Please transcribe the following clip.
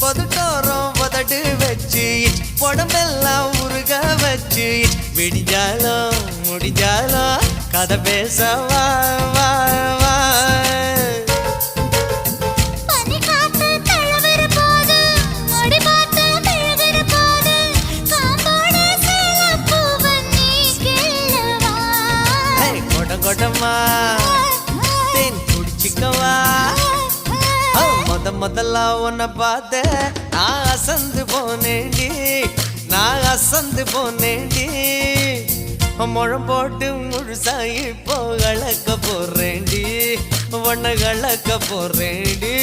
பொதுட்டோரம் உதடு வச்சு உடம்பெல்லாம் உருக வச்சு விடிஞ்சாலும் முடிஞ்சாலும் கதை பேச வா வா வா கொடமா தேன் குடிச்சிக்கவா முதல்ல உன்னை பார்த்த நான் அசந்து போனேண்டி நான் அசந்து போனேண்டி முழம் போட்டு முழுசாயி இப்போ கலக்க போறேண்டி உன்னை கலக்க போறேண்டி